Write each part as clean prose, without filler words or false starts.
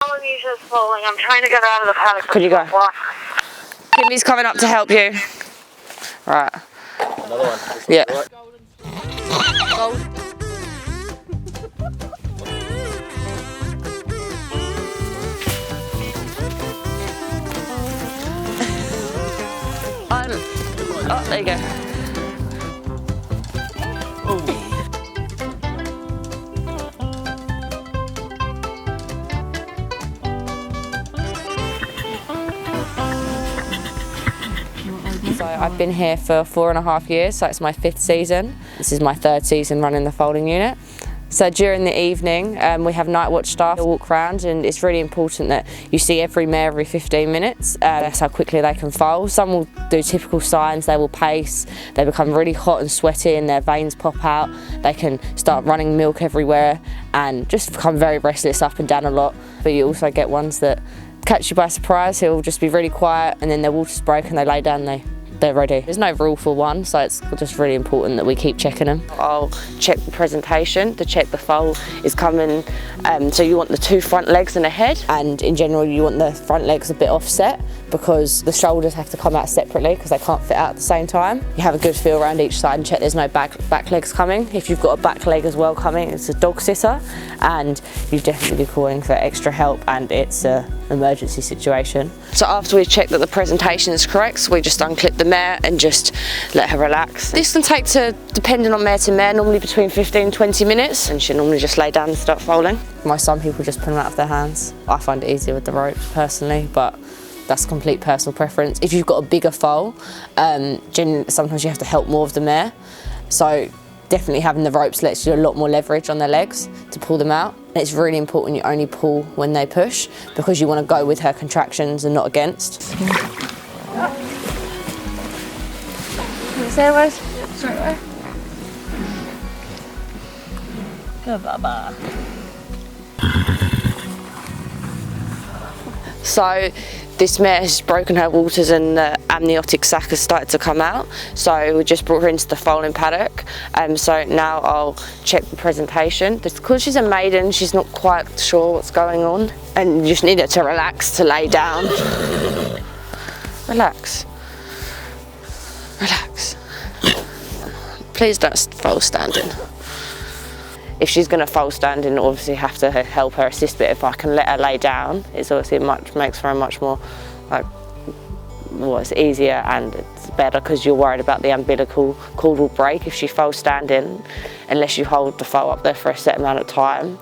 Amnesia's falling. I'm trying to get out of the paddock. Could you go? Kimmy's coming up to help you. Right. Another one. Yeah. Gold. Oh, there you go. So I've been here for 4.5 years, so it's my 5th season. This is my 3rd season running the foaling unit. So during the evening, we have night watch staff who walk around, and it's really important that you see every mare every 15 minutes. That's how quickly they can foal. Some will do typical signs, they will pace, they become really hot and sweaty and their veins pop out. They can start running milk everywhere and just become very restless up and down a lot. But you also get ones that catch you by surprise, who'll just be really quiet and then their water's break and they lay down and they're ready. There's no rule for one, so it's just really important that we keep checking them. I'll check the presentation to check the foal is coming. So you want the 2 front legs and a head, and in general you want the front legs a bit offset because the shoulders have to come out separately because they can't fit out at the same time. You have a good feel around each side and check there's no back legs coming. If you've got a back leg as well coming, it's a dog sitter, and you definitely be calling for extra help and it's an emergency situation. So after we've checked that the presentation is correct, we just unclip the mare and just let her relax. This can take depending on mare to mare, normally between 15 and 20 minutes, and she'll normally just lay down and start foaling. Some people just put them out of their hands. I find it easier with the ropes personally, but that's complete personal preference. If you've got a bigger foal, generally sometimes you have to help more of the mare. So definitely having the ropes lets you a lot more leverage on their legs to pull them out. And it's really important you only pull when they push because you want to go with her contractions and not against. Say words. Sorry. Good baba. So this mare has broken her waters and the amniotic sac has started to come out. So we just brought her into the foaling paddock. So now I'll check the presentation. Because she's a maiden, she's not quite sure what's going on. And you just need her to relax, to lay down. Relax. Relax. Please don't foal standing. If she's going to foal standing, obviously have to help her assist, but if I can let her lay down, it's obviously makes for a much more, it's easier and it's better because you're worried about the umbilical cord will break if she foals standing, unless you hold the foal up there for a set amount of time.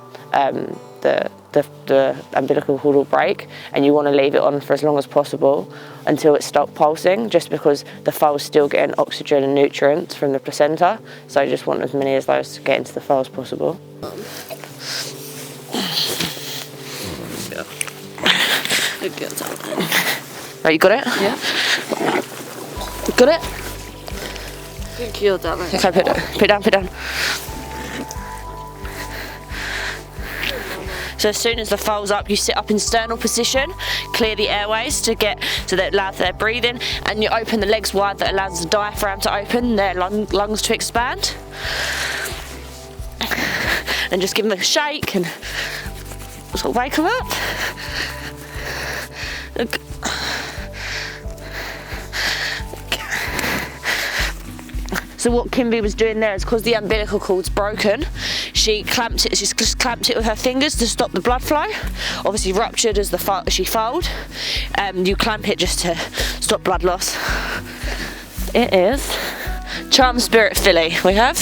The umbilical cord will break, and you want to leave it on for as long as possible until it stops pulsing, just because the foal's still getting oxygen and nutrients from the placenta, so you just want as many of those to get into the foal as possible. Right, you got it? Yeah. Got it? Thank you, darling. Okay, put it down, put it down. So as soon as the foal's up, you sit up in sternal position, clear the airways so that it allows their breathing, and you open the legs wide, that allows the diaphragm to open, their lungs to expand. And just give them a shake and sort of wake them up. So what Kimby was doing there is because the umbilical cord's broken, she just clamped it with her fingers to stop the blood flow. Obviously ruptured as she foaled. You clamp it just to stop blood loss. It is Charm Spirit filly we have.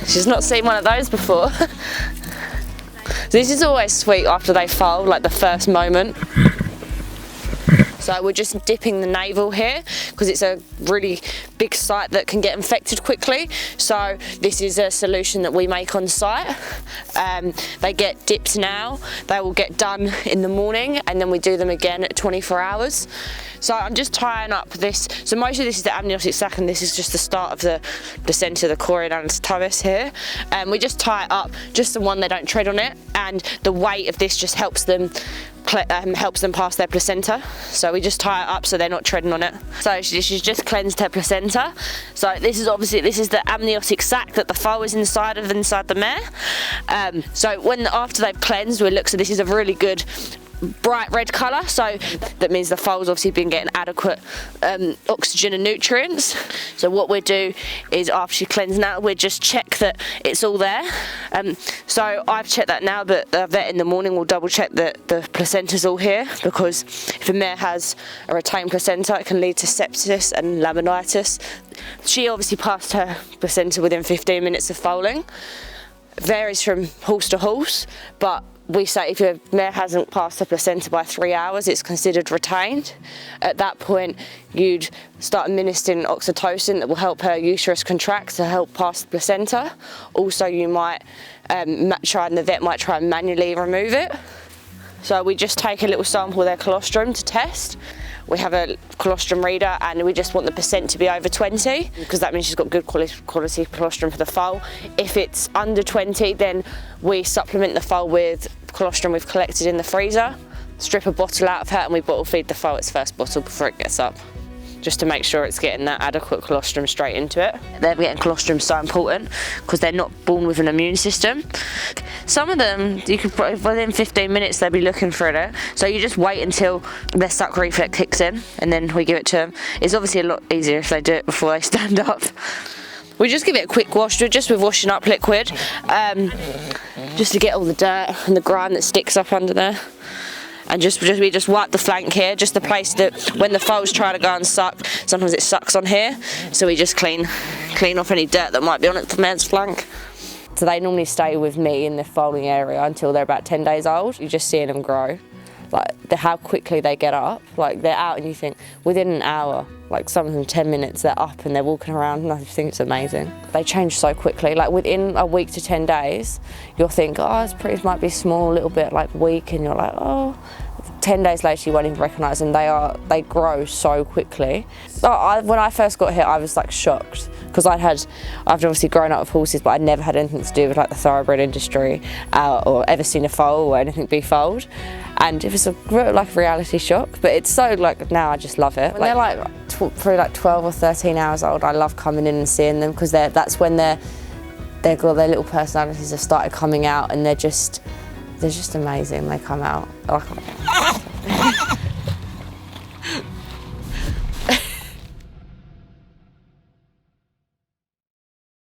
She's not seen one of those before. This is always sweet after they foal, like the first moment. So we're just dipping the navel here because it's a really big site that can get infected quickly. So this is a solution that we make on site. They get dipped now, they will get done in the morning, and then we do them again at 24 hours. So I'm just tying up this. So most of this is the amniotic sac, and this is just the start of the centre of the chorionalis tabis here. We just tie it up, just the one they don't tread on it, and the weight of this just helps them helps them pass their placenta. So we just tie it up so they're not treading on it. So she's just cleansed her placenta. So this is the amniotic sac that the foal is inside the mare. So after they've cleansed, we look. So this is a really good bright red colour, so that means the foal's obviously been getting adequate oxygen and nutrients. So what we do is, after she cleansed now, we just check that it's all there. So I've checked that now, but the vet in the morning will double check that the placenta's all here, because if a mare has a retained placenta, it can lead to sepsis and laminitis. She obviously passed her placenta within 15 minutes of foaling. It varies from horse to horse, but we say if your mare hasn't passed the placenta by 3 hours, it's considered retained. At that point, you'd start administering oxytocin that will help her uterus contract to help pass the placenta. Also, you might the vet might try and manually remove it. So we just take a little sample of their colostrum to test. We have a colostrum reader, and we just want the percent to be over 20, because that means she's got good quality colostrum for the foal. If it's under 20, then we supplement the foal with colostrum we've collected in the freezer, strip a bottle out of her, and we bottle feed the foal its first bottle before it gets up, just to make sure it's getting that adequate colostrum straight into it. They're getting colostrum so important because they're not born with an immune system. Some of them, you could within 15 minutes they'll be looking for it. So you just wait until their suck reflex kicks in, and then we give it to them. It's obviously a lot easier if they do it before they stand up. We just give it a quick wash, just with washing up liquid, just to get all the dirt and the grime that sticks up under there. And we just wipe the flank here, just the place that when the foal's trying to go and suck, sometimes it sucks on here. So we just clean off any dirt that might be on the mare's flank. So they normally stay with me in the foaling area until they're about 10 days old. You're just seeing them grow, like how quickly they get up. Like they're out, and you think within an hour, like some of them 10 minutes, they're up and they're walking around, and I think it's amazing. They change so quickly. Like within a week to 10 days, you'll think, oh, it might be small, a little bit like weak, and you're like, oh. 10 days later, you won't even recognise them. They grow so quickly. So when I first got here, I was like shocked, because I've obviously grown up with horses, but I'd never had anything to do with like the thoroughbred industry, or ever seen a foal or anything be foaled. And it was a reality shock, but it's so now I just love it. When they're probably 12 or 13 hours old, I love coming in and seeing them, because that's when they've got their little personalities have started coming out, and they're just amazing. They come out.